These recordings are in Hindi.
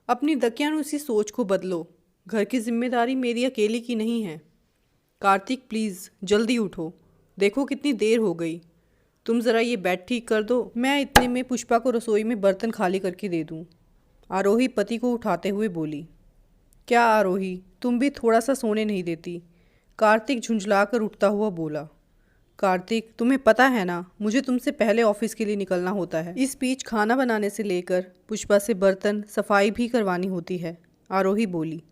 अपनी दकियानुसी सोच को बदलो। घर की जिम्मेदारी मेरी अकेली की नहीं है। कार्तिक प्लीज़ जल्दी उठो, देखो कितनी देर हो गई। तुम ज़रा ये बेड ठीक कर दो, मैं इतने में पुष्पा को रसोई में बर्तन खाली करके दे दूँ। आरोही पति को उठाते हुए बोली। क्या आरोही, तुम भी थोड़ा सा सोने नहीं देती? कार्तिक झुंझला कर उठता हुआ बोला। कार्तिक, तुम्हें पता है ना, मुझे तुमसे पहले ऑफिस के लिए निकलना होता है। इस बीच खाना बनाने से लेकर पुष्पा से बर्तन सफाई भी करवानी होती है। आरोही बोली।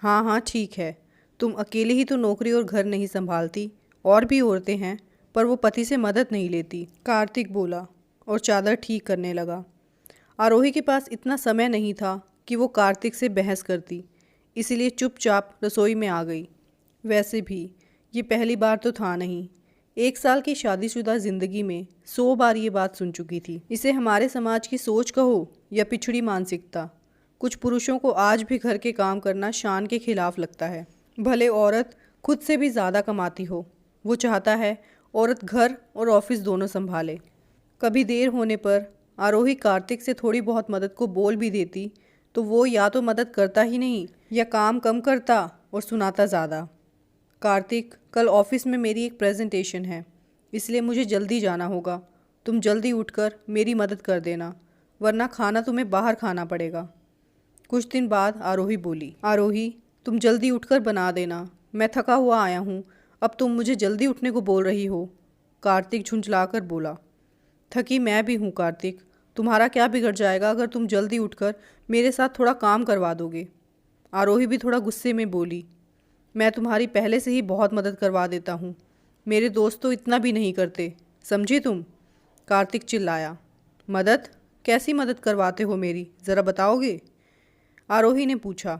हाँ हाँ ठीक है, तुम अकेले ही तो नौकरी और घर नहीं संभालती, और भी औरतें हैं, पर वो पति से मदद नहीं लेती। कार्तिक बोला और चादर ठीक करने लगा। आरोही के पास इतना समय नहीं था कि वो कार्तिक से बहस करती, इसलिए चुपचाप रसोई में आ गई। वैसे भी ये पहली बार तो था नहीं, 1 साल की शादीशुदा जिंदगी में 100 बार ये बात सुन चुकी थी। इसे हमारे समाज की सोच कहो या पिछड़ी मानसिकता, कुछ पुरुषों को आज भी घर के काम करना शान के खिलाफ लगता है। भले औरत खुद से भी ज़्यादा कमाती हो, वो चाहता है औरत घर और ऑफिस दोनों संभाले। कभी देर होने पर आरोही कार्तिक से थोड़ी बहुत मदद को बोल भी देती तो वो या तो मदद करता ही नहीं या काम कम करता और सुनाता ज़्यादा। कार्तिक, कल ऑफिस में मेरी एक प्रेजेंटेशन है, इसलिए मुझे जल्दी जाना होगा। तुम जल्दी उठकर मेरी मदद कर देना, वरना खाना तुम्हें बाहर खाना पड़ेगा। कुछ दिन बाद आरोही बोली। आरोही, तुम जल्दी उठकर बना देना, मैं थका हुआ आया हूँ, अब तुम मुझे जल्दी उठने को बोल रही हो। कार्तिक झुंझलाकर बोला। थकी मैं भी हूँ कार्तिक, तुम्हारा क्या बिगड़ जाएगा अगर तुम जल्दी उठकर मेरे साथ थोड़ा काम करवा दोगे। आरोही भी थोड़ा गुस्से में बोली। मैं तुम्हारी पहले से ही बहुत मदद करवा देता हूँ, मेरे दोस्त तो इतना भी नहीं करते, समझी तुम? कार्तिक चिल्लाया। मदद? कैसी मदद करवाते हो मेरी, ज़रा बताओगे? आरोही ने पूछा।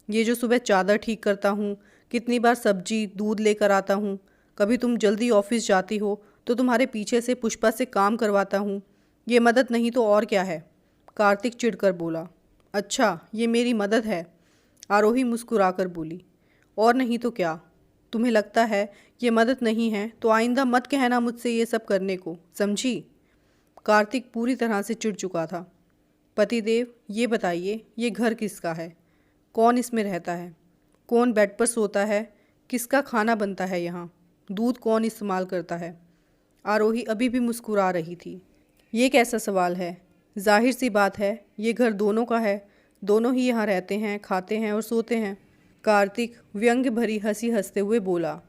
ये जो सुबह चादर ठीक करता हूँ, कितनी बार सब्जी दूध लेकर आता हूँ, कभी तुम जल्दी ऑफिस जाती हो तो तुम्हारे पीछे से पुष्पा से काम करवाता हूँ, ये मदद नहीं तो और क्या है? कार्तिक चिढ़कर बोला। अच्छा, ये मेरी मदद है? आरोही मुस्कुराकर बोली। और नहीं तो क्या। तुम्हें लगता है ये मदद नहीं है तो आइंदा मत कहना मुझसे ये सब करने को, समझी? कार्तिक पूरी तरह से चिढ़ चुका था। पतिदेव, ये बताइए, ये घर किसका है? कौन इसमें रहता है? कौन बेड पर सोता है? किसका खाना बनता है यहाँ? दूध कौन इस्तेमाल करता है? आरोही अभी भी मुस्कुरा रही थी। ये कैसा सवाल है? जाहिर सी बात है, ये घर दोनों का है, दोनों ही यहाँ रहते हैं, खाते हैं और सोते हैं। कार्तिक व्यंग्य भरी हंसी हंसते हुए बोला।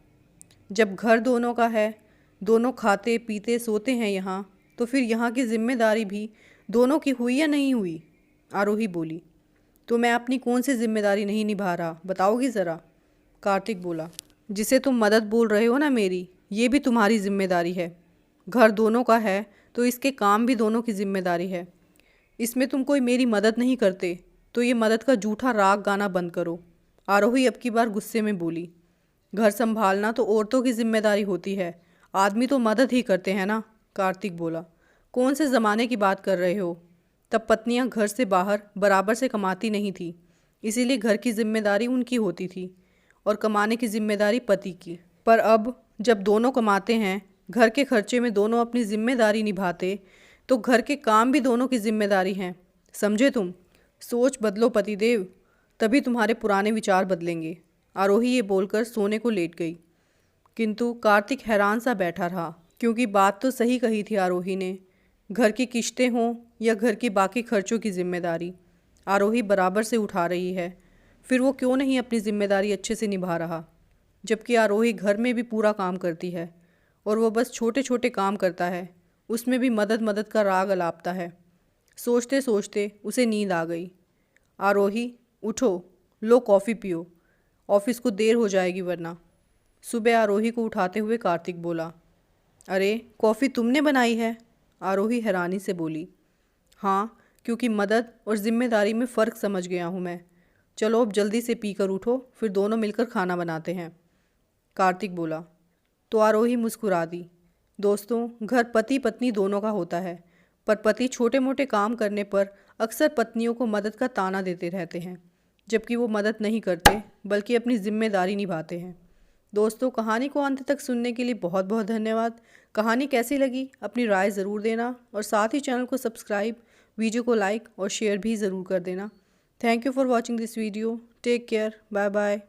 जब घर दोनों का है, दोनों खाते पीते सोते हैं यहाँ, तो फिर यहाँ की जिम्मेदारी भी दोनों की हुई या नहीं हुई? आरोही बोली। तो मैं अपनी कौन सी जिम्मेदारी नहीं निभा रहा, बताओगी ज़रा? कार्तिक बोला। जिसे तुम मदद बोल रहे हो ना मेरी, ये भी तुम्हारी जिम्मेदारी है। घर दोनों का है तो इसके काम भी दोनों की जिम्मेदारी है। इसमें तुम कोई मेरी मदद नहीं करते तो ये मदद का जूठा राग गाना बंद करो। आरोही अब की बार गुस्से में बोली। घर संभालना तो औरतों की जिम्मेदारी होती है, आदमी तो मदद ही करते हैं ना। कार्तिक बोला। कौन से ज़माने की बात कर रहे हो? तब पत्नियां घर से बाहर बराबर से कमाती नहीं थी, इसीलिए घर की जिम्मेदारी उनकी होती थी और कमाने की जिम्मेदारी पति की। पर अब जब दोनों कमाते हैं, घर के खर्चे में दोनों अपनी जिम्मेदारी निभाते, तो घर के काम भी दोनों की जिम्मेदारी हैं, समझे तुम? सोच बदलो पतिदेव, तभी तुम्हारे पुराने विचार बदलेंगे। आरोही ये बोलकर सोने को लेट गई, किंतु कार्तिक हैरान सा बैठा रहा, क्योंकि बात तो सही कही थी आरोही ने। घर की किश्तें हों या घर की बाकी खर्चों की जिम्मेदारी आरोही बराबर से उठा रही है, फिर वो क्यों नहीं अपनी जिम्मेदारी अच्छे से निभा रहा? जबकि आरोही घर में भी पूरा काम करती है और वो बस छोटे छोटे काम करता है, उसमें भी मदद मदद का राग अलापता है। सोचते सोचते उसे नींद आ गई। आरोही उठो, लो कॉफ़ी पियो, ऑफिस को देर हो जाएगी वरना। सुबह आरोही को उठाते हुए कार्तिक बोला। अरे, कॉफ़ी तुमने बनाई है? आरोही हैरानी से बोली। हाँ, क्योंकि मदद और जिम्मेदारी में फ़र्क समझ गया हूँ मैं। चलो अब जल्दी से पीकर उठो, फिर दोनों मिलकर खाना बनाते हैं। कार्तिक बोला। तो आरोही मुस्कुरा दी। दोस्तों, घर पति पत्नी दोनों का होता है, पर पति छोटे मोटे काम करने पर अक्सर पत्नियों को मदद का ताना देते रहते हैं, जबकि वो मदद नहीं करते बल्कि अपनी जिम्मेदारी निभाते हैं। दोस्तों, कहानी को अंत तक सुनने के लिए बहुत बहुत धन्यवाद। कहानी कैसी लगी अपनी राय ज़रूर देना और साथ ही चैनल को सब्सक्राइब, वीडियो को लाइक और शेयर भी ज़रूर कर देना। Thank you for watching this video. Take care. Bye bye.